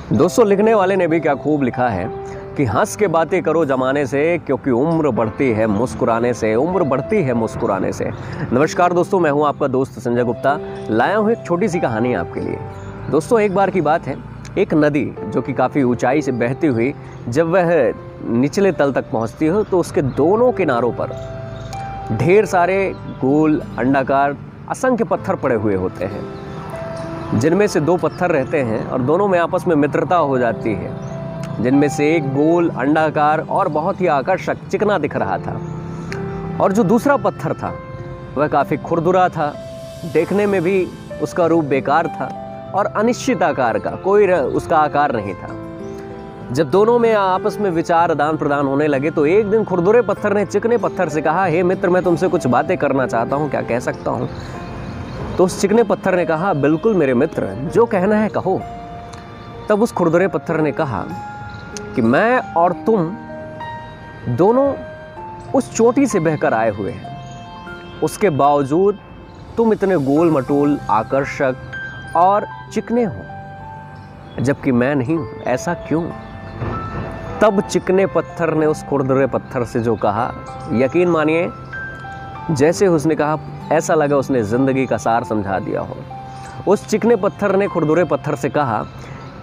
दोस्तों, लिखने वाले ने भी क्या खूब लिखा है कि हंस के बातें करो जमाने से, क्योंकि उम्र बढ़ती है मुस्कुराने से, उम्र बढ़ती है मुस्कुराने से। नमस्कार दोस्तों, मैं हूं आपका दोस्त संजय गुप्ता। लाया हूं एक छोटी सी कहानी आपके लिए। दोस्तों, एक बार की बात है, एक नदी जो कि काफ़ी ऊंचाई से बहती हुई जब वह निचले तल तक पहुंचती हो तो उसके दोनों किनारों पर ढेर सारे गोल अंडाकार असंख्य पत्थर पड़े हुए होते हैं, जिनमें से दो पत्थर रहते हैं और दोनों में आपस में मित्रता हो जाती है। जिनमें से एक गोल अंडाकार और बहुत ही आकर्षक चिकना दिख रहा था, और जो दूसरा पत्थर था वह काफ़ी खुरदुरा था, देखने में भी उसका रूप बेकार था और अनिश्चित आकार का, कोई उसका आकार नहीं था। जब दोनों में आपस में विचार आदान प्रदान होने लगे तो एक दिन खुरदुरे पत्थर ने चिकने पत्थर से कहा, हे मित्र, मैं तुमसे कुछ बातें करना चाहता हूँ, क्या कह सकता हूँ? तो उस चिकने पत्थर ने कहा, बिल्कुल मेरे मित्र, जो कहना है कहो। तब उस खुरदुरे पत्थर ने कहा कि मैं और तुम दोनों उस चोटी से बहकर आए हुए हैं, उसके बावजूद तुम इतने गोल मटोल, आकर्षक और चिकने हो, जबकि मैं नहीं हूं। ऐसा क्यों? तब चिकने पत्थर ने उस खुरदुरे पत्थर से जो कहा, यकीन मानिए, जैसे उसने कहा ऐसा लगा उसने ज़िंदगी का सार समझा दिया हो। उस चिकने पत्थर ने खुरदुरे पत्थर से कहा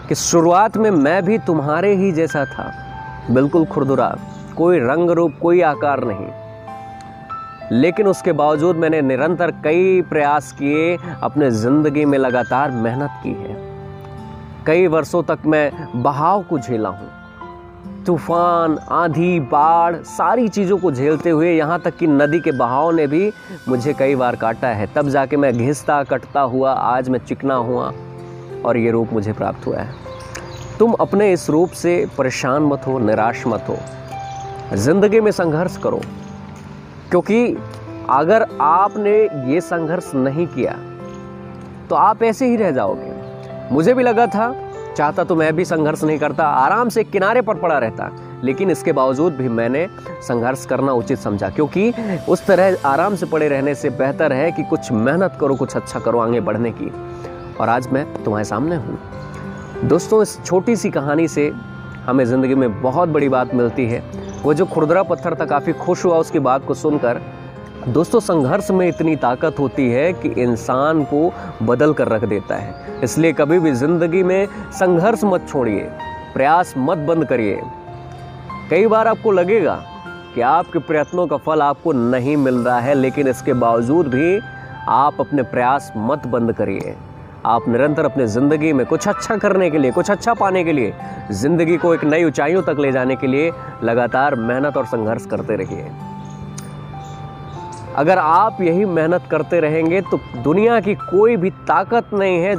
कि शुरुआत में मैं भी तुम्हारे ही जैसा था, बिल्कुल खुरदुरा, कोई रंग रूप, कोई आकार नहीं, लेकिन उसके बावजूद मैंने निरंतर कई प्रयास किए, अपने ज़िंदगी में लगातार मेहनत की है। कई वर्षों तक मैं बहाव को झेला हूँ, तूफान, आंधी, बाढ़, सारी चीज़ों को झेलते हुए, यहाँ तक कि नदी के बहाव ने भी मुझे कई बार काटा है। तब जाके मैं घिसता कटता हुआ आज मैं चिकना हुआ और ये रूप मुझे प्राप्त हुआ है। तुम अपने इस रूप से परेशान मत हो, निराश मत हो, ज़िंदगी में संघर्ष करो, क्योंकि अगर आपने ये संघर्ष नहीं किया तो आप ऐसे ही रह जाओगे। मुझे भी लगा था, चाहता तो मैं भी संघर्ष नहीं करता, आराम से किनारे पर पड़ा रहता, लेकिन इसके बावजूद भी मैंने संघर्ष करना उचित समझा, क्योंकि उस तरह आराम से पड़े रहने से बेहतर है कि कुछ मेहनत करो, कुछ अच्छा करो आगे बढ़ने की। और आज मैं तुम्हारे सामने हूँ। दोस्तों, इस छोटी सी कहानी से हमें ज़िंदगी में बहुत बड़ी बात मिलती है। वो जो खुरदरा पत्थर था काफ़ी खुश हुआ उसकी बात को सुनकर। दोस्तों, संघर्ष में इतनी ताकत होती है कि इंसान को बदल कर रख देता है। इसलिए कभी भी ज़िंदगी में संघर्ष मत छोड़िए, प्रयास मत बंद करिए। कई बार आपको लगेगा कि आपके प्रयत्नों का फल आपको नहीं मिल रहा है, लेकिन इसके बावजूद भी आप अपने प्रयास मत बंद करिए। आप निरंतर अपने ज़िंदगी में कुछ अच्छा करने के लिए, कुछ अच्छा पाने के लिए, ज़िंदगी को एक नई ऊंचाइयों तक ले जाने के लिए लगातार मेहनत और संघर्ष करते रहिए। अगर आप यही मेहनत करते रहेंगे तो दुनिया की कोई भी ताकत नहीं है जो